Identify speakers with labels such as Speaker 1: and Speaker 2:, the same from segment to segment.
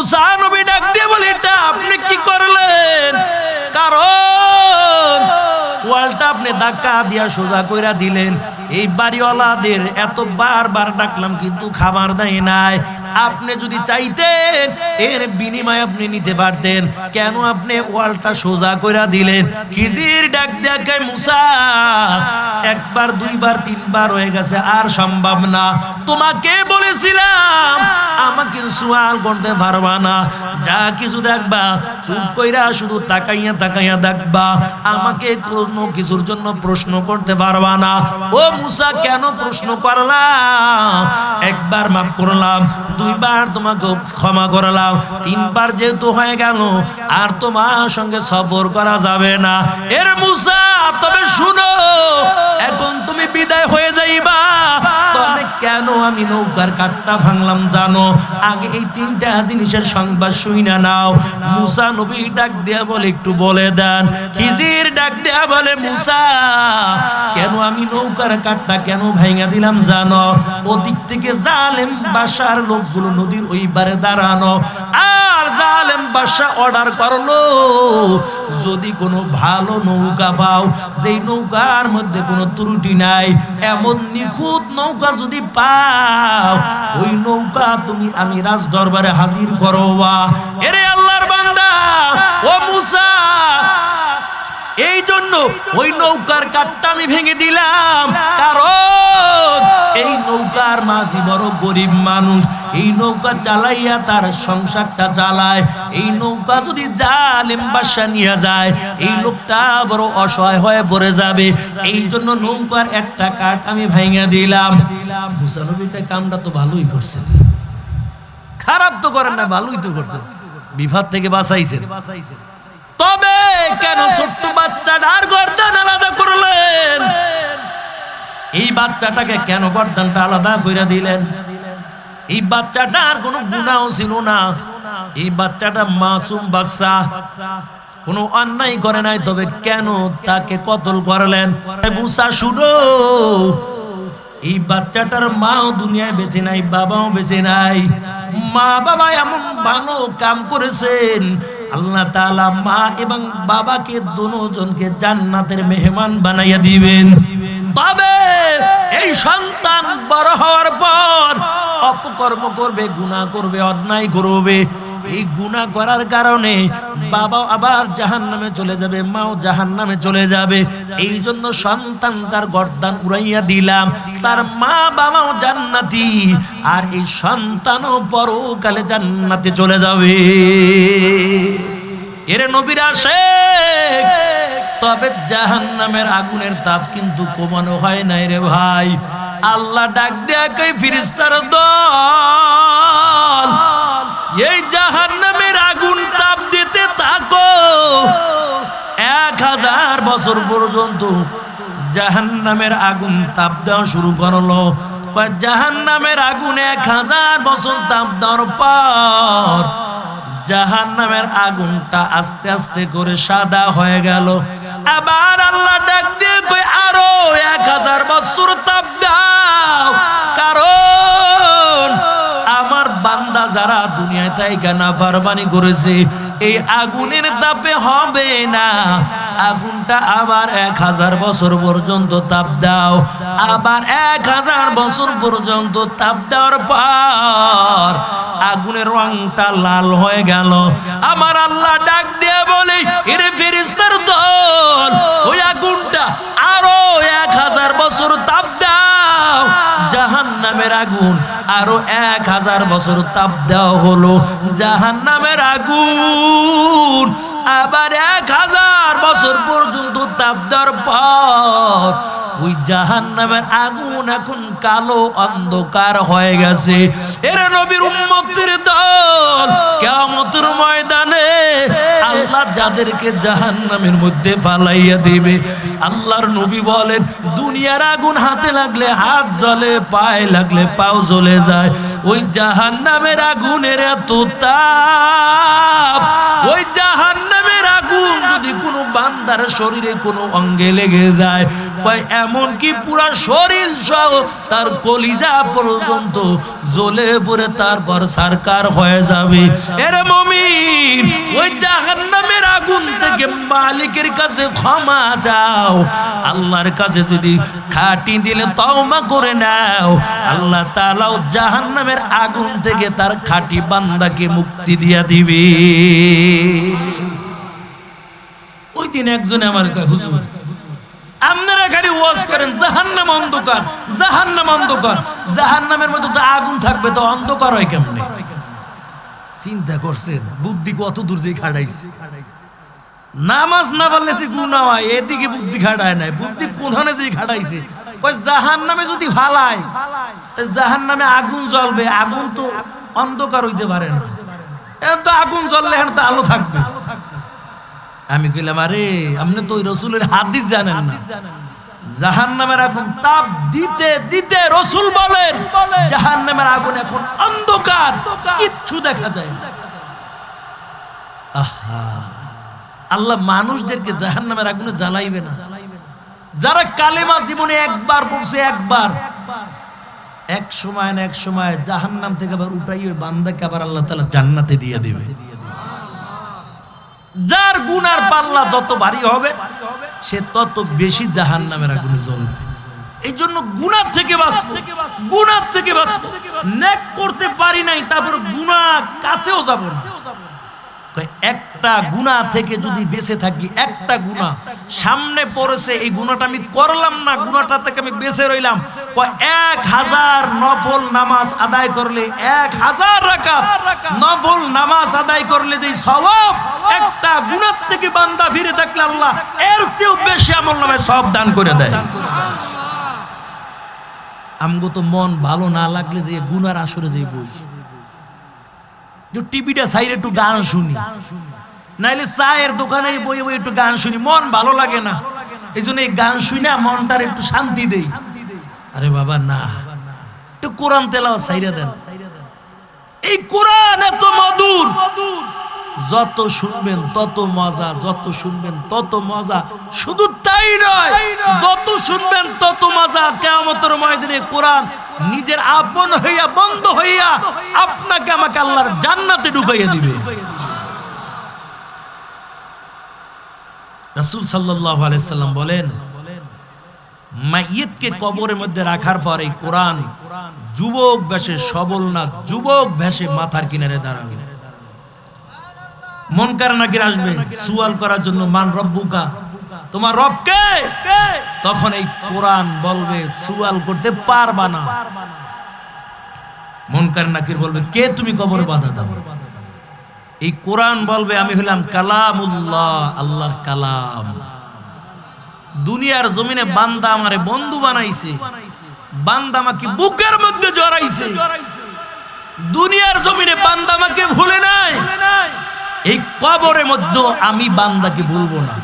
Speaker 1: মুসা নবী ডাক দিয়ে বলে, এটা আপনি কি করলেন? কারণ ওয়ালটা আপনি ধাক্কা দিয়া সোজা কইরা দিলেন। এই বাড়িওয়ালাদের এত বারবার ডাকলাম কিন্তু খাবার দেয় নাই। আপনি যদি চাইতেন এর বিনিময় আপনি নিতে পারতেন, কেন আপনি ওয়ালটা সোজা কইরা দিলেন? খিজির ডাক দিয়া কয়, মুসা একবার দুইবার তিনবার হয়ে গেছে, আর সম্ভব না। তোমাকে বলেছিলাম আমাকে সুয়াল করতে পারবা না, যা কিছু দেখবা চুপ কইরা শুধু তাকাইয়া তাকাইয়া দেখবা, আমাকে কোনো কিছুর জন্য প্রশ্ন করতে পারবা না। ও মুসা, কেন প্রশ্ন করলাম? একবার মাফ করলাম, দুইবার তোমাকে ক্ষমা করলাম, তিনবার যেহেতু হয়ে গেল আর তোমার সঙ্গে সফর করা যাবে না। এর মুসা, তবে শুনো, এখন তুমি বিদায় হয়ে যাইবা, তবে কেন আমি নৌকার কাঠটা ভাঙলাম জানো? আগে এই তিনটা জিনিসের সংবাদ শুইনা নাও। মুসা নবী ডাক দেয়া বলে, একটু বলে দেন। খিজির ডাক দেয়া বলে, মুসা কেন আমি নৌকার কাঠটা কেন ভাঙা দিলাম জানো? ওদিক থেকে জালেম বাদশার লোকগুলো নদীর ওই পারে দাঁড়ানো, আর জালেম বাদশা অর্ডার করলো, যদি কোনো ভালো নৌকা পাও, যেই নৌকার মধ্যে কোনো ত্রুটি নাই, এমন নিখুঁত নৌকা যদি পাও, ওই নৌকা তুমি আমি রাজ দরবারে হাজির করবা। এরে আল্লাহর বান্দা, ও মুসা, এই জন্য ওই নৌকার কাঠটা আমি ভেঙে দিলাম, কারণ এই নৌকার মাঝি বড় গরিব মানুষ, এই নৌকা চালাইয়া তার সংসারটা চালায়। এই নৌকা যদি জালেম বাদশা নিয়ে যায়, এই লোকটা বড় অসহায় হয়ে পড়ে যাবে। এই জন্য নৌকার একটা কাঠ আমি ভেঙে দিলাম। মুসা নবীটা কামটা তো ভালোই করছেন, খারাপ তো করেন না, ভালোই তো করছেন, বিপদ থেকে বাঁচাইছেন। তবে কেন ছোট্ট বাচ্চাটার গর্দান আলাদা করলেন? এই বাচ্চাটাকে কেন গর্দানটা আলাদা করে দিলেন? এই বাচ্চাটার কোনো গুনাহ ছিল না, এই বাচ্চাটা মাসুম বাচ্চা, কোনো অন্যায় করে নাই, তবে কেন তাকে কতল করলেন? মুসা শুনো, এই বাচ্চাটার মাও দুনিয়ায় বেঁচে নাই, বাবাও বেঁচে নাই। মা বাবা এমন ভালো কাম করেছেন, আল্লাহ তাআলা মা এবং বাবাকে দুজনকে জান্নাতের মেহমান বানাইয়া দিবেন। তবে এই সন্তান বড় হওয়ার পর অপকর্ম করবে, গুনাহ করবে, অন্যায় করবে। এই গুনাহ করার কারণে বাবা আবার জাহান্নামে চলে যাবে, মাও জাহান্নামে চলে যাবে। এই জন্য সন্তান তার গর্দান উড়াইয়া দিলাম, তার মা বাবাও জান্নাতি, আর এই সন্তানও পরকালে জান্নাতে চলে যাবে। এরে নবীর আশিক, তবে জাহান্নামের আগুনের তাপ কিন্তু কমানো হয় নাই রে ভাই। আল্লাহ ডাক দেয়া কই, ফেরেশতার দল, এই জাহান্নামের আগুন তাপ দিতে থাকো 1000 বছর পর্যন্ত। জাহান্নামের আগুন তাপ দেওয়া শুরু করলো। জাহান্নামের আগুন 1000 বছর তাপ দেওয়ার পর জাহান্নামের আগুনটা আস্তে আস্তে করে সাদা হয়ে গেল। আবার আল্লাহ ডাক দিয়ে কই, আরো 1000 বছর তাপ দাও, কারণ আমার বান্দা যারা দুনিয়ায় তাইকা নাফরমানি করেছে, এই আগুনের তাপে হবে না, আগুনটা আবার 1000 বছর পর্যন্ত তাপ দাও। আবার 1000 বছর পর্যন্ত তাপ দেওয়ার পর আগুনের রংটা লাল হয়ে গেল। আমার আল্লাহ ডাক দিয়ে বলে, এরে ফেরেশতার দল, ওই আগুনটা আরো 1000 বছর তাপ দাও। জাহান্নামের আগুন আরো 1000 বছর তাপ দেওয়া হলো। জাহান্নামের আগুন আবার 1000 বছর পর্যন্ত তাপ দেওয়ার পর ওই জাহান্নামের আগুন এখন কালো অন্ধকার হয়ে গেছে। এর নবীর উম্মতের দল, কিয়ামতের ময়দানে আল্লাহ যাদেরকে জাহান্নামের মধ্যে ফালাইয়া দিবে, আল্লাহর নবী বলেন, দুনিয়ার আগুন হাতে লাগলে হাত জ্বলে, পায়ে লাগলে পাও জ্বলে যায়। ওই জাহান্নামের আগুনের এত তাপ, ওই জাহান্নামের আগুন যদি কোনো বান্দা তার শরীরে কোনো অঙ্গে লেগে যায়, কয় এমন কি পুরা শরীর সহ তার কলিজা পর্যন্ত জ্বলে পড়ে তারপর সারকার হয়ে যাবে। এরে মুমিন, ওই জাহান্নামের আগুন থেকে মালিকের কাছে ক্ষমা চাও, আল্লাহর কাছে যদি খাঁটি দিলে তওবা করে নাও, আল্লাহ তাআলাও জাহান্নামের আগুন থেকে তার খাঁটি বান্দাকে মুক্তি দিয়া দিবে। ওই দিন একজনে আমার কয়, হুজুর আপনারা খালি ওয়াজ করেন জাহান্নাম অন্ধকার, জাহান্নাম অন্ধকার, জাহান্নামের মধ্যে তো আগুন থাকবে, তো অন্ধকার হয় কেমনে? চিন্তা করছেন বুদ্ধি কত দূর যে খাটাইছে। নামাজ না পড়লে যে গুনাহ হয়, এদিকে বুদ্ধি খাটায় নাই, বুদ্ধি কোথানে যে খাটাইছে। কই জাহান্নামে যদি ফালায়, জাহান্নামে আগুন জ্বলবে, আগুন তো অন্ধকার হইতে পারে না, এখন তো আগুন জ্বললে এখন তো আলো থাকবে। আমি কইলাম, আরে আপনি তো ওই রাসূলের হাদিস জানেন না, জাহান্নামের আগুন তাপ দিতে দিতে রাসূল বলেন জাহান্নামের আগুন এখন অন্ধকার, কিচ্ছু দেখা যায় না। আহা, আল্লাহ মানুষদেরকে জাহান্নামের আগুনে জ্বালাইবে না। যারা কালেমা জীবনে একবার পড়ছে, একবার, এক সময় না এক সময় জাহান্নাম থেকে আবার উঠাই ওই বান্দাকে আবার আল্লাহ তাআলা জান্নাতে দিয়ে দেবে। যার গুনার পাল্লা যত ভারী হবে সে তত বেশি জাহান্নামের আগুনে জ্বলবে। এই জন্য গুনাহ থেকে বাঁচবো, গুনাহ থেকে বাঁচবো। নেক করতে পারি নাই, তারপর গুনাহ কাছেও যাব না। একটা গুনাহ থেকে যদি বেঁচে থাকি, একটা গুনাহ সামনে পড়েছে, এই গুনাহটা আমি করলাম না, গুনাহটা থেকে আমি বেঁচে রইলাম, 1000 নফল নামাজ আদায় করলে, 1000 রাকাত নফল নামাজ আদায় করলে যে সওয়াব, একটা গুনাহ থেকে বান্দা ফিরে থাকলে আল্লাহ এর চেয়েও বেশি আমলনামায় সওয়াব দান করে দেয়। আমগো তো মন ভালো না লাগলে যে গুনার আসরে যে বই, টিভিটা সাইডে একটু গান শুনি, নাইলে চায়ের দোকানে বই বই একটু গান শুনি, মন ভালো লাগে না, এই জন্য এই গান শুনে মনটার একটু শান্তি দেই। আরে বাবা না, একটু কোরআন তেলাওয়াত সাইরা দেন। এই কোরআন এত মধুর, যত শুনবেন তত মজা, যত শুনবেন তত মজা। শুধু তাই নয়, যত শুনবেন তত মজা। কিয়ামতের ময়দানে কোরআন নিজের আপন হইয়া, বন্ধ হইয়া আপনাকে আমাকে আল্লাহর জান্নাতে ঢুকাইয়া দিবে। রাসূল সাল্লাল্লাহু আলাইহি সাল্লাম বলেন, মাইয়িতকে কবরের মধ্যে রাখার পর এই কোরআন যুবক বেশে, সবল না, যুবক বেশে মাথার কিনারে দাঁড়াবে। মুনকার নাকির আসবে সুয়াল করার জন্য, মান রব্বুকা, তোমার রব কে? তখন এই কোরআন বলবে সুয়াল করতে পারবা না। মুনকার নাকির বলবে, কে তুমি কবরে বাধা দাও? এই কোরআন বলবে, আমি হলাম কালামুল্লাহ, আল্লাহর কালাম। দুনিয়ার জমিনে বান্দা আমারে বন্ধু বানাইছে, বান্দা আমাকে বুকের মধ্যে জড়াইছে, দুনিয়ার জমিনে বান্দা আমাকে ভুলে নাই, এই কবরের মধ্যে আমি বান্দাকে ভুলবো না।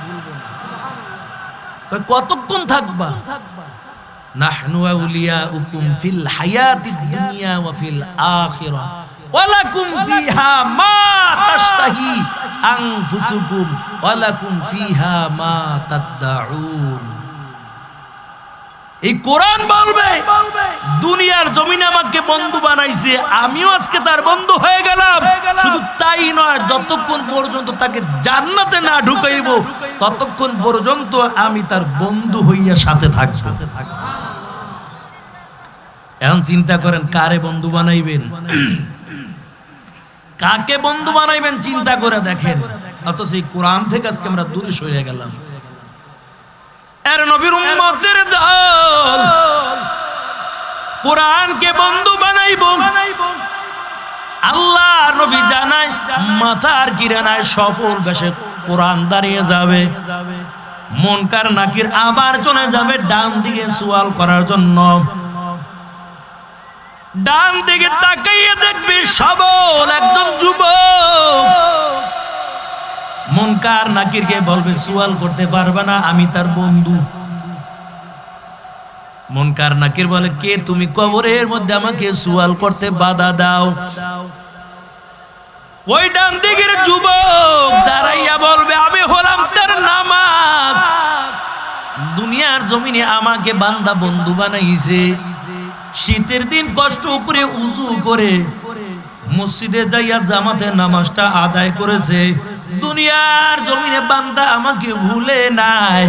Speaker 1: কতক্ষণ থাকবা? নাহনু আউলিয়াউকুম ফিল হায়াতিদ দুনিয়া ওয়া ফিল আখিরাহ ওয়া লাকুম ফিহা মা তাশতাহি আনফুসুকুম ওয়া লাকুম ফিহা মা তাদউন। এই কোরআন বলবে দুনিয়ার জমিনে আমাকে বন্ধু বানাইছে, আমিও আজকে তার বন্ধু হয়ে গেলাম। শুধু তাই নয়, যতক্ষণ পর্যন্ত তাকে জান্নাতে না ঢুকাইব ততক্ষণ পর্যন্ত আমি তার বন্ধু হইয়া সাথে থাকব। এখন চিন্তা করেন, কারে বন্ধু বানাইবেন, কাকে বন্ধু বানাইবেন চিন্তা করে দেখেন। অথচ এই কোরআন থেকে আজকে আমরা দূরে সরে গেলাম। এর নবীর উম্মতের দল কোরআনকে বন্ধু বানাইব। আল্লাহ নবী জানায় মাথার কিরানায় সফল বেশে কোরআন দাঁড়িয়ে যাবে। মুনকার নাকির আবার চলে যাবে ডান দিকে সুয়াল করার জন্য। ডান দিকে তাকাইয়ে দেখবি সবল একজন যুবক মুনকার নাকিরকে বলবে সুয়াল করতে পারবে না, আমি তার বন্ধু। মুনকার নাকির বলে, কে তুমি? কবরের মধ্যে আমাকে সুয়াল করতে বাধা দাও। ওই ডান দিকের যুবক দাঁড়াইয়া বলবে, আমি হলাম তার নামাজ। দুনিয়ার জমিনে আমাকে বান্দা বন্ধু বানাইছে। শীতের দিন কষ্ট করে উযু করে মসজিদে যাইয়া জামাতে নামাজটা আদায় করেছে। দুনিয়ার জমিনে বান্দা আমাকে ভুলে নাই,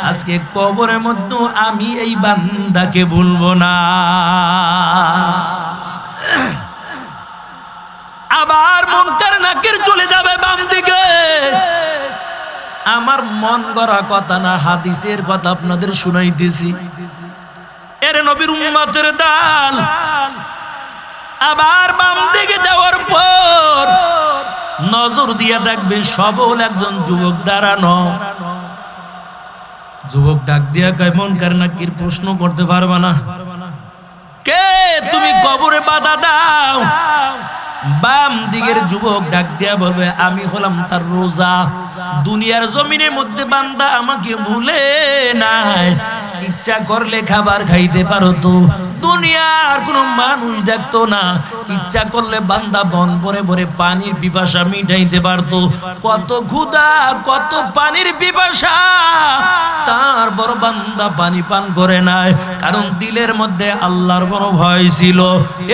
Speaker 1: আজকে কবরের মধ্যে আমি এই বান্দাকে ভুলবো না। আবার মুনকার নাকির চলে যাবে বাম দিকে। আমার মন গড়া কথা না, হাদিসের কথা আপনাদের শুনাইতেছি। এর নবীর উম্মতের দল আবার বাম দিকে যাওয়ার পর নজর দিয়ে দেখবে সবল একজন যুবক দাঁড়ানো। যুবক ডাক দিয়া কয়, মুনকার নাকির প্রশ্ন করতে পারবা না? কে তুমি কবরে বাধা দাও? বাম দিকের যুবক ডাক দিয়া বলবে, আমি হলাম তার রোজা। দুনিয়ার জমিনের মধ্যে বান্দা আমাকে ভুলে নাই, ইচ্ছা করলে খাবার খাইতে পারো তো, দুনিয়ার কোনো মানুষ দেখতো না। ইচ্ছা করলে বান্দা বন ভরে ভরে পানির পিপাসা মিটাইতে পারতো। কত ক্ষুধা, কত পানির পিপাসা, তার বড় বান্দা পানি পান করে নাই, কারণ দিলের মধ্যে আল্লাহর বড় ভয় ছিল।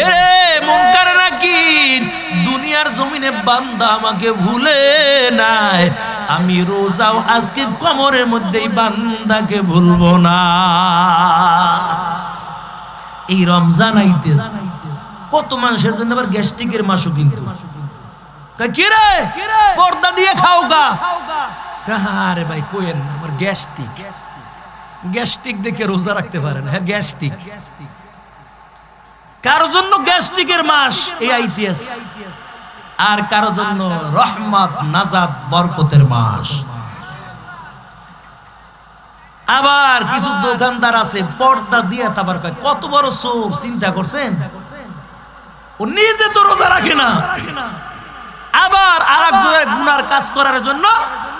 Speaker 1: এ মুনকার নাকির, দুনিয়ার জমিনে বান্দা আমাকে ভুলে নাই, আমি রোজাও আজকে কমরের মধ্যেই বান্দাকে ভুলবো না। এই রমজান আইতেছে, কত মানুষের জন্য আবার গ্যাস্ট্রিকের মাসও কিন্তু। কি রে পর্দা দিয়ে খাও গা? আরে ভাই কোয়েন না, আমার গ্যাস্ট্রিক। গ্যাস্ট্রিক দেখে রোজা রাখতে পারে না। হ্যাঁ গ্যাস্ট্রিক, কারোর জন্য গ্যাস্ট্রিকের মাস এই আইতেস, আর কারো জন্য রহমত, নাজাত, বরকতের মাস। আবার কিছু দোকানদার আছে পর্দা দিয়ে তারপর কয়, কত বড় চোর, চিন্তা করছেন? ও নিজে তো রোজা রাখে না, আবার আরেকজনের গুনার কাজ করার জন্য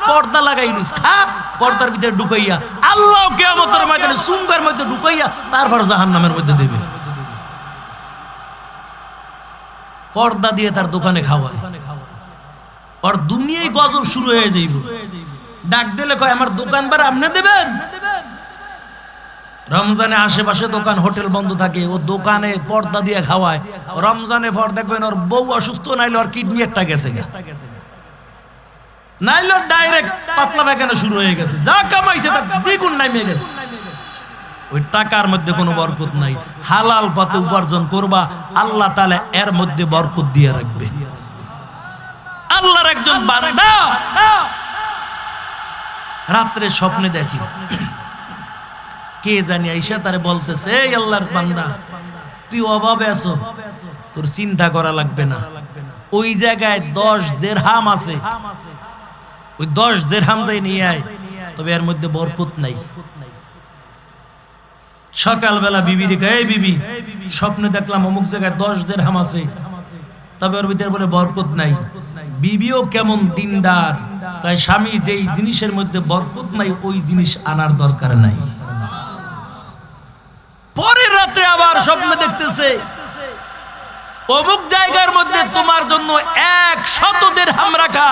Speaker 1: পর্দা লাগাই নিস, খা পর্দার ভিতরে ঢুকাইয়া আল্লাহ কিয়ামতের ময়দানে সুঙ্গের মধ্যে ঢুকাইয়া তারপর জাহান্নামের মধ্যে দেবে। পর্দা দিয়ে তার দোকানে খাওয়ায়, আর দুনিয়ায় গজব শুরু হয়ে যাইব। ডাক দিলে কয়, আমার দোকান ভাড়া আপনি দেবেন? রমজানে আশেপাশে দোকান হোটেল বন্ধ থাকে, ও দোকানে পর্দা দিয়ে খাওয়ায়। রমজানে পর দেখবেন ওর বউ অসুস্থ, নাইলে ওর কিডনি একটা গেছে গা, নাইলে ডাইরেক্ট পাতলা পায়খানা শুরু হয়ে গেছে। যা কামাইছে তার দ্বিগুণ নামে গেছে। ওই টাকার মধ্যে কোনো বরকত নাই। হালাল পথে উপার্জন করবা, আল্লাহ তাআলা এর মধ্যে বরকত দিয়ে রাখবে। আল্লাহর একজন বান্দা রাত্রে স্বপ্নে দেখি, কে জানি আইসা তারে বলতেছে, এই আল্লাহর বান্দা, তুই অভাবে আছো, তোর চিন্তা করা লাগবে না। ওই জায়গায় 10 দিরহাম আছে, ওই 10 দিরহাম যাই নিয়ে আয়, তবে এর মধ্যে বরকত নাই। সকালবেলা বিবি রেখে, এই বিবি, স্বপ্নে দেখলাম অমুক জায়গায় 10 দিরহাম আছে, তবে ওর ভিতরে বলে বরকত নাই। বিবিও কেমন দিনদার, তাই স্বামী যেই জিনিসের মধ্যে বরকত নাই ওই জিনিস আনার দরকার নাই। পরের রাতে আবার স্বপ্নে দেখতেছে, অমুক জায়গার মধ্যে তোমার জন্য 100 দিরহাম রাখা,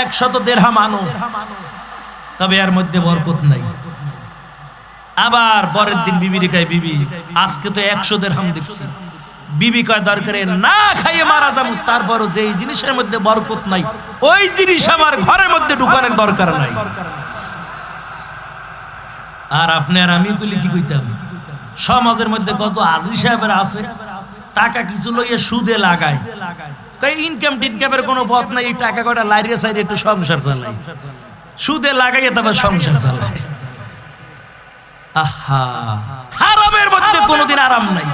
Speaker 1: 100 দিরহাম আনো, তবে এর মধ্যে বরকত নাই। আবার পরের দিন বিবি রেখায়, বিবি আজকে তো 100 দিরহাম দেখছি। বিবি কয়, দরকারে না খাইয়ে মারা যাবো, তারপরও যেই জিনিসের মধ্যে বরকত নাই ওই জিনিস আমার ঘরের মধ্যে ঢুকানোর দরকার নাই। আর আপনি আর আমি কইলে কি কইতাম? সমাজের মধ্যে কত হাজী সাহেবের আছে, টাকা কিছু লইয়ে সুদে লাগায়, ইনকাম টিনকামের কোনো পথ নাই, এই টাকা কটা লাইরে সাইরে একটু সংসার চালাই, সুদে লাগাইয়ে তারপর সংসার চালায়। আহা, হারামের মধ্যে কোনোদিন আরাম নাই।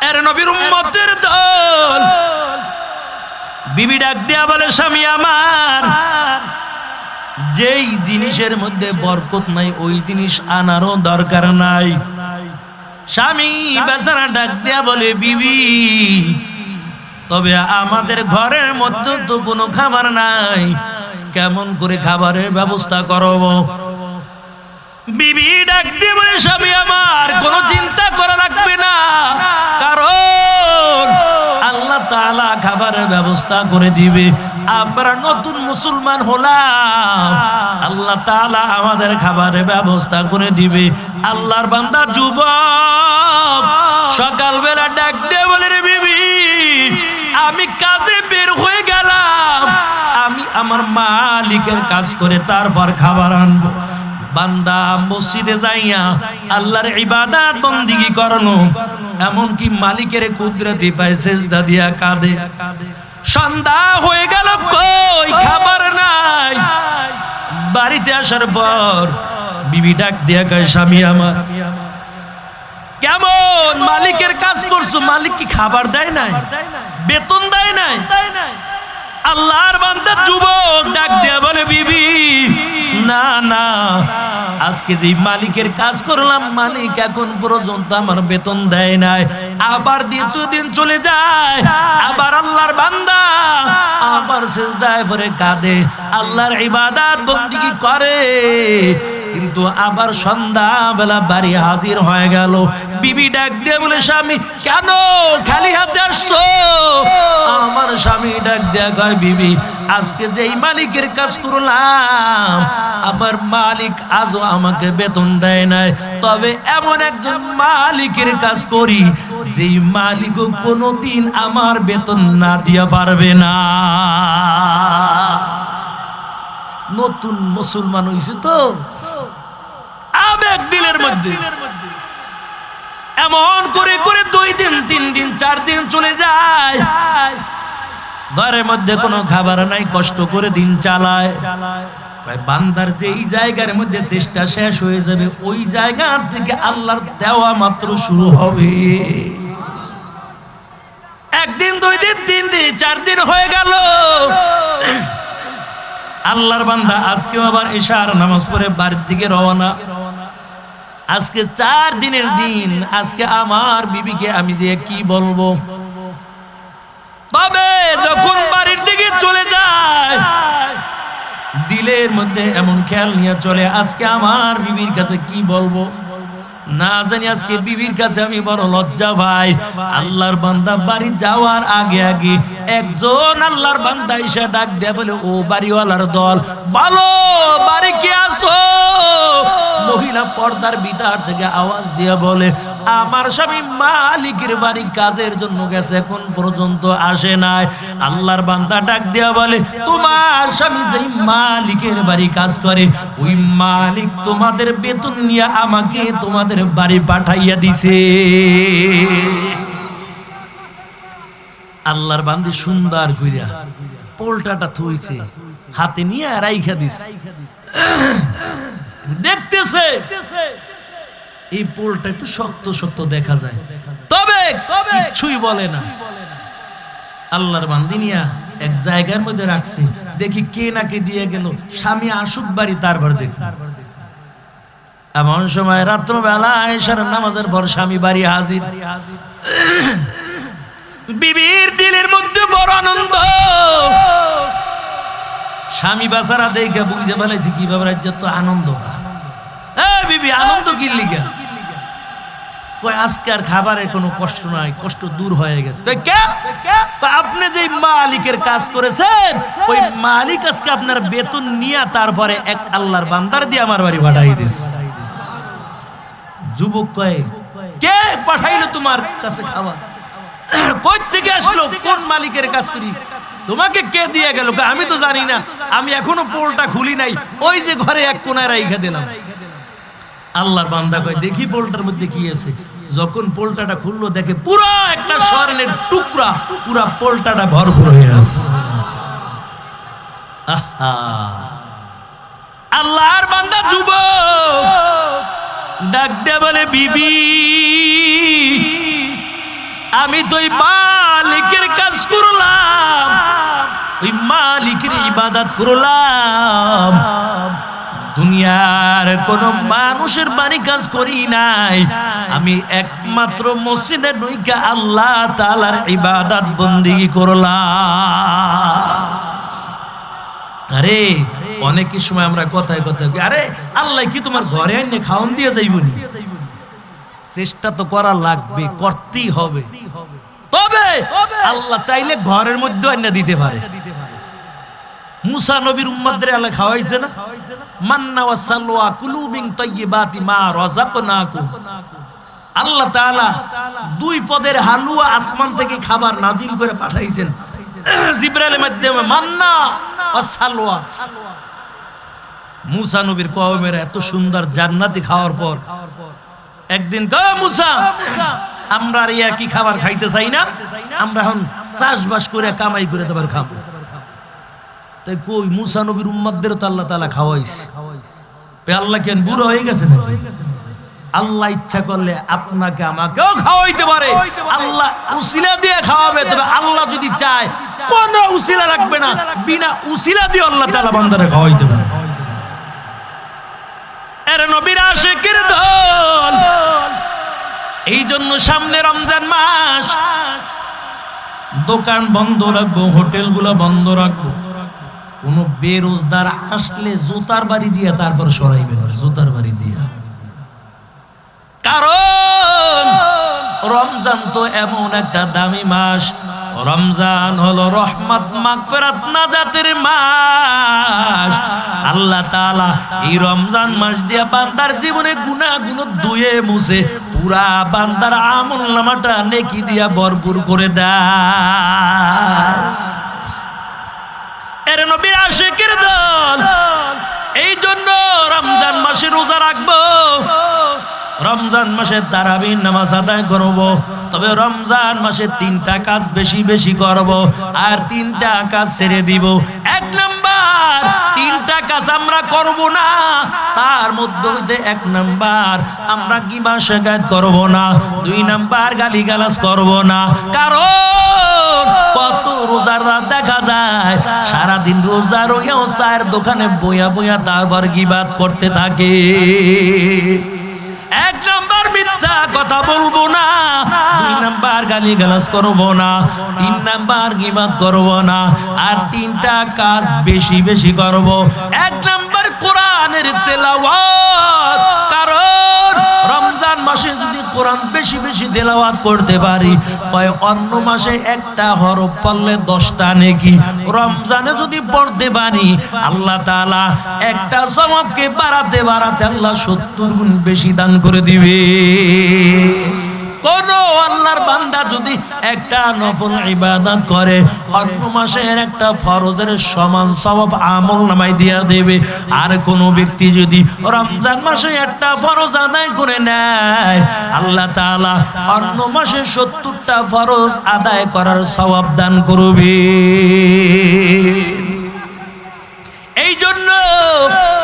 Speaker 1: এর নবীর উম্মতের দল বিবি ডাক দিয়া বলে, স্বামী আমার, যেই জিনিসের মধ্যে বরকত নাই ওই জিনিস আনারও দরকার নাই। স্বামী বেচারা ডাক দিয়া বলে, বিবি, তবে আমাদের ঘরের মধ্যে তো কোনো খাবার নাই, কেমন করে খাবারের ব্যবস্থা করব? বিবি ডাক দিয়ে বলে, স্বামী আমার, কোনো চিন্তা করা লাগবে না, কারণ আল্লাহ তাআলা খাবারের ব্যবস্থা করে দিবে। আমরা নতুন মুসলমান হলাম, আল্লাহ তাআলা আমাদের খাবারের ব্যবস্থা করে দিবে। আল্লাহর বান্দা যুবক সকালবেলা ডাক দিয়ে বলে, রে বিবি, আমি কাজে বের হয়ে গেলাম, আমি আমার মালিকের কাজ করে তারপর খাবার আনবো। বান্দা মসজিদে যাইয়া আল্লাহর ইবাদত বন্দেগী করলো, এমনকি মালিকের কুদরতি পায় সেজদা দিয়া কাঁদে। সন্ধ্যা হয়ে গেল, কই খাবার নাই। বাড়িতে আসার পর বিবি ডাক দিয়া কয়, স্বামী আমার, কেমন মালিকের কাজ করছো, মালিক কি খাবার দেয় নাই, বেতন দেয় নাই? আল্লাহর বান্দা যুবক ডাক দিয়া বলে, বিবি না না, আজকে যে মালিকের কাজ করলাম, মালিক এখন পর্যন্ত আমার বেতন দেয় নাই। আবার দ্বিতীয় দিন চলে যায়, আবার আল্লাহর বান্দা আবার সিজদায় পড়ে কাঁদে, আল্লাহর ইবাদত বন্দেগী করে, কিন্তু আবার সন্ধ্যা বেলা বাড়ি হাজির হয়ে গেল। বিবি ডাক দিয়ে বলে, স্বামী কেন খালি হাতে আসছো? আমার স্বামী ডাক দিয়া কয়, বিবি আজকে যেই মালিকের কাজ করলাম, আমার মালিক আজও আমাকে বেতন দেয় নাই। তবে এমন একজন মালিকের কাজ করি, যেই মালিকও কোনোদিন আমার বেতন না দিয়া পারবে না। নতুন মুসলমান হইছে তো, আবেগ দিলের মধ্যে, এমন করে করে 2 দিন 3 দিন 4 দিন চলে যায়, ঘরের মধ্যে কোনো খাবার নাই, কষ্ট করে দিন চালায়। বান্দার যে এই জায়গার মধ্যে চেষ্টা শেষ হয়ে যাবে, ওই জায়গা থেকে আল্লাহর দেওয়া মাত্র শুরু হবে। 1 দিন 2 দিন 3 দিন 4 দিন হয়ে গেল, আল্লাহর বান্দা আজকেও আবার ইশার নামাজ পড়ে বাড়ির দিকে রওনা। আজকে 4 দিনের দিন, আজকে আমার বিবিকে আমি যে কি বলবো। তবে যখন বাড়ির দিকে চলে যায়, দিলের মধ্যে এমন খেয়াল নিয়ে চলে, আজকে আমার বিবির কাছে কি বলবো, না জানি আজকে বিবির কাছে আমি বড় লজ্জা ভাই। আল্লাহর বান্দা বাড়ি যাওয়ার আগে আগে একজন আল্লাহর বান্দা এসে ডাক দেয়, বলে, ও বাড়িওয়ালার দল, বলো বাড়ি কে আসো? মহিলা পর্দার ভিতর থেকে আওয়াজ দিয়ে বলে, আমার স্বামী মালিকের বাড়ি কাজের জন্য গেছে, এখন পর্যন্ত আসে নাই। আল্লাহর বান্দা ডাক দিয়া বলে, তোমার স্বামী যেই মালিকের বাড়ি কাজ করে, ওই মালিক তোমাদের বেতন নিয়ে আমাকে তোমাদের বাড়ি পাঠাইয়া দিছে। আল্লাহর বান্দি সুন্দর কইরা পোলটাটা থইছে, হাতে নিয়ে রাইখা দিছে, দেখতেছে এই পোলটা একটু শক্ত শক্ত দেখা যায়, তবে কিছুই বলে না। আল্লাহর বান্দি নিয়া এক জায়গার মধ্যে রাখছে, দেখি কে নাকি দিয়ে গেল, স্বামী আসুক বাড়ি, তারপর দেখুন। এমন সময় রাত্রবেলা এশার নামাজের পর স্বামী বাড়ি হাজির। বিবির দিলের মধ্যে বড় আনন্দ, স্বামী বাসারা দেখে বুঝে ফেলেছি কিভাবে রাজ্যের তো আনন্দ। বিবি আনন্দ কি লিগা? কই আজকে আর খাবারের কোনো কষ্ট নাই, কষ্ট দূর হয়ে গেছে। আপনি যে মালিকের কাজ করেছেন, ওই মালিক আজকে আপনার বেতন নিয়ে তারপরে এক আল্লাহর বান্দার দিয়ে আমার বাড়ি পাঠাই দিস। যুবক কয়, কে পাঠাইলো তোমার কাছে খাবার? কই থেকে আসলো? কোন মালিকের কাজ করি? তোমাকে কে দিয়ে গেল? আমি তো জানি না, আমি এখনো পোলটা খুলি নাই, ওই যে ঘরে এক কোনায় রাইখা দিলাম। আল্লাহর বান্দা কয়, দেখি পোলটার মধ্যে কি আছে। যখন পোলটাটা খুললো, দেখে পুরো একটা স্বর্ণের টুকরা, পুরো পোলটাটা ভরপুর হয়ে আছে। আল্লাহর বান্দা যুবক ডাক দিয়ে বলে, বিবি আমি তো ওই মালিকের কাজ করলাম, ওই মালিকের ইবাদত করলাম, দুনিয়ার কোন মানুষের বাড়ি কাজ করি নাই। আমি একমাত্র মসজিদে ঢুইকা আল্লাহ তাআলার ইবাদত বন্দেগী করলাম। আরে অনেক সময় আমরা কথায় কথায়, আরে আল্লাহ কি তোমার ঘরে এনে খাওয়ান দিয়ে যাইবনি? চেষ্টা তো করা লাগবে, করতেই হবে। তবে আল্লাহ চাইলে ঘরের মধ্যে আইনা দিতে পারে। মুসা নবীর উম্মতদের আল্লাহ খাওয়াইছে না, মান্না ওয়া সালওয়া কুলু মিন তাইয়্যিবাতি মা রাযাকনাকুম। আল্লাহ তাআলা দুই পদের হালুয়া আসমান থেকে খাবার নাজিল করে পাঠাইছেন জিবরাইলের মাধ্যমে, মান্না ওয়া সালওয়া। মুসা নবীর কওমের এত সুন্দর জান্নাতি খাওয়ার পর একদিন কয় মুসা, আমরা আর একই খাবার খাইতে চাই না, আমরা এখন চাষবাস করে কামাই করে তোমার খাবো। তাই কই মুসা নবীর উম্মতদের তো আল্লাহ তাআলা খাওয়াইছে। আল্লাহ কেন বুড়ো হয়ে গেছে নাকি? আল্লাহ ইচ্ছা করলে আপনাকে আমাকেও খাওয়াইতে পারে। আল্লাহ উসিলা দিয়ে খাওয়াবে, তবে আল্লাহ যদি চায় কোন উসিলা রাখবে না, বিনা উসিলা দিয়ে আল্লাহ তাআলা বান্দারে খাওয়াইতে পারে। এর নবীর আশিকের দল। এই জন্য সামনে রমজান মাস, দোকান বন্ধ রাখবো, হোটেলগুলো বন্ধ রাখবো। কোন বেরোজগার আসলে জুতার বাড়ি দিয়ে তারপর সরাইবেন, জুতার বাড়ি দিয়া। কারণ রমজান তো এমন একটা দামি মাস, রমজান হলো রহমত মাগফিরাত নাজাতের মাস। আল্লাহ তাআলা এই রমজান মাস দিয়া বান্দার জীবনে গুনাহগুলো ধুয়ে মুছে পুরা বান্দার আমলনামাটা নেকি দিয়া ভরপুর করে দেয়। এর নবীর আশিকের দল। এই জন্য রমজান মাসে রোজা রাখবো, রমজান মাসে তারাবির নামাজ আদায় করব। তবে রমজান মাসে 3টা কাজ বেশি বেশি করব, আর 3টা কাজ ছেড়ে দিব। 1 নাম্বার, 3টা কাজ আমরা করব না, তার মধ্যে 1 নাম্বার আমরা গীবা শিকায়ত করব না, 2 নাম্বার গালিগালাজ করব না। কারণ কত রোজারা দেখা যায় সারাদিন রোজা রইয়াও চায়ের দোকানে বইয়া বইয়া তারপর গীবাত করতে থাকে। 1 নাম্বার মিথ্যা কথা বলবো না, 2 নাম্বার গালিগালাজ করব না, 3 নাম্বার গীবাত করব না, আর 3টা কাজ বেশি বেশি করব। 1 নাম্বার কোরআনের তেলাওয়াত। কারণ রমজান মাসে যদি কোরআন বেশি বেশি তেলাওয়াত করতে পারি, কয় অন্য মাসে একটা হরফ পড়লে 10টা নেকি, রমজানে যদি পড়তে পারি আল্লাহ তাআলা একটা সওয়াবকে বাড়াতে বাড়াতে আল্লাহ 70 গুণ বেশি দান করে দিবে। কোন আল্লাহর বান্দা যদি একটা নফল ইবাদত করে, অন্য মাসের একটা ফরজের সমান সওয়াব আমলনামায় দিয়া দেবে। আর কোন ব্যক্তি যদি রমজান মাসে একটা ফরজ আদায় করে নেয়, আল্লাহ তাআলা অন্য মাসে 70টা ফরজ আদায় করার সওয়াব দান করবে। এই জন্য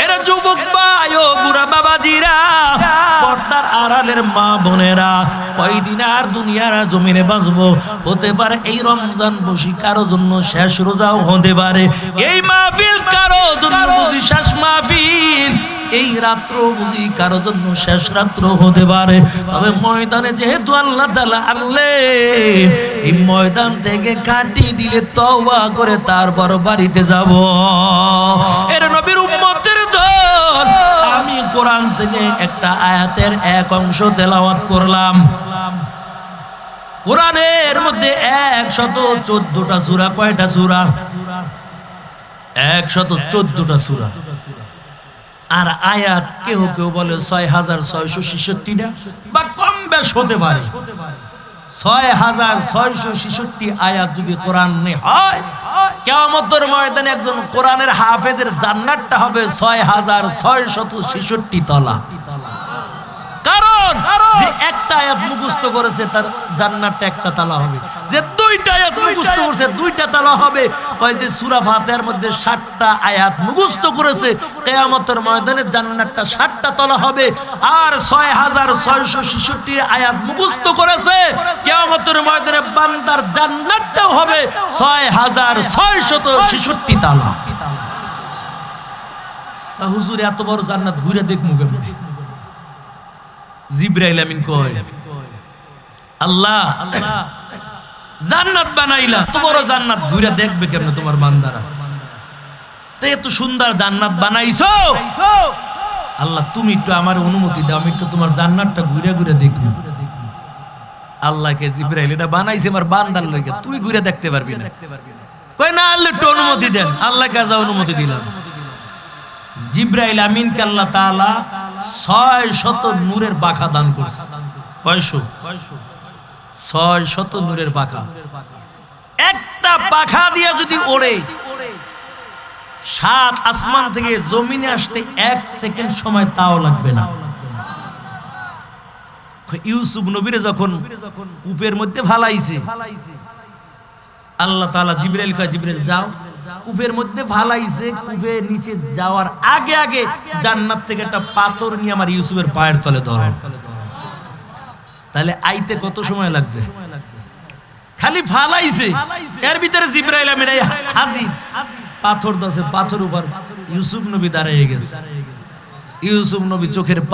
Speaker 1: এরা যুবক ভাই ও বুড়া বাবাজিরা, পর্দার আড়ালের মা বোনেরা, কয়দিন আর দুনিয়ার জমিনে বাঁচবো। হতে পারে এই রমজান বসি কারো জন্য শেষ রোজাও হতে পারে, এই মাহফিল কারো জন্য বুঝি শেষ মাহফিল, এই রাত্র বুঝি কারো জন্য শেষ রাত্র হতে পারে। তবে ময়দানে যেহেতু আল্লাহ তাআলা আনলেন, এই ময়দান থেকে কাটি দিলে তওবা করে তারপর বাড়িতে যাব। এর নবীর উম্মতের দল। আমি কোরআন থেকে একটা আয়াতের 1 অংশ তেলাওয়াত করলাম। কোরআনের মধ্যে 114টা সূরা। কয়টা সূরা? 114টা সূরা। আর আয়াত কেউ কেউ বলে 6666টা, বা কম বেশ হতে পারে। 6666 আয়াত যদি কোরআনে হয়, কিয়ামতের ময়দানে একজন কোরআনের হাফেজের জান্নাতটা হবে 6666 তলা। কারণ যে একটা আয়াত মুখস্থ করেছে তার জান্নাতটা একটা তালা হবে, যে 2টা আয়াত মুখস্থ করেছে 2টা তালা হবে। কয় যে সূরা ফাতিহার মধ্যে 60টা আয়াত মুখস্থ করেছে, কিয়ামতের ময়দানে জান্নাতটা 60টা তলা হবে। আর 6666 আয়াত মুখস্থ করেছে, কিয়ামতের ময়দানে বান্দার জান্নাতটাও হবে 6666 তালা। হুজুর এত বড় জান্নাত ঘুরে দেখমু কেমনে? জিবরাইল আমিন কয়, আল্লাহ জান্নাত বানাইলা, এত বড় জান্নাত ঘুরে দেখবে কেমনে তোমার বান্দারা? তাই এত সুন্দর জান্নাত বানাইছো, আল্লাহ তুমি একটু আমার অনুমতি দাও, আমি একটু তোমার জান্নাতটা ঘুরে ঘুরে দেখি। আল্লাহকে জিব্রাইল এটা বানাইছে আমার বান্দার লইগে, তুই ঘুরে দেখতে পারবি না। কই না, আল্লাহ একটু অনুমতি দেন। আল্লাহ কাজা অনুমতি দিলাম। জিব্রাইল আমিনকে আল্লাহ তাআলা 600 নূরের পাখা দান করছে। কয়শো? 600 নূরের পাখা। একটা পাখা দিয়া যদি ওড়ে, 7 আসমান থেকে জমিনে আসতে 1 সেকেন্ড সময় তাও লাগবে না। ইউসুফ নবীরে যখন কূপের মধ্যে ফালাইছে, আল্লাহ তাআলা জিব্রাইল কয়, জিব্রাইল যাও। কূপের মধ্যে ফালাইছে, কূপের নিচে যাওয়ার আগে আগে জান্নাত থেকে একটা পাথর নিয়ে আমার ইউসুফের পায়ের তলে ধরে। তাহলে আইতে কত সময় লাগছে? খালি ফালাইছে, এর ভিতরে জিব্রাইল আমিন হাজির। পাথর দছে, পাথর উপর ইউসুফ নবী দাঁড়িয়ে গেছে। ইউসুফ নবী চোখের পানি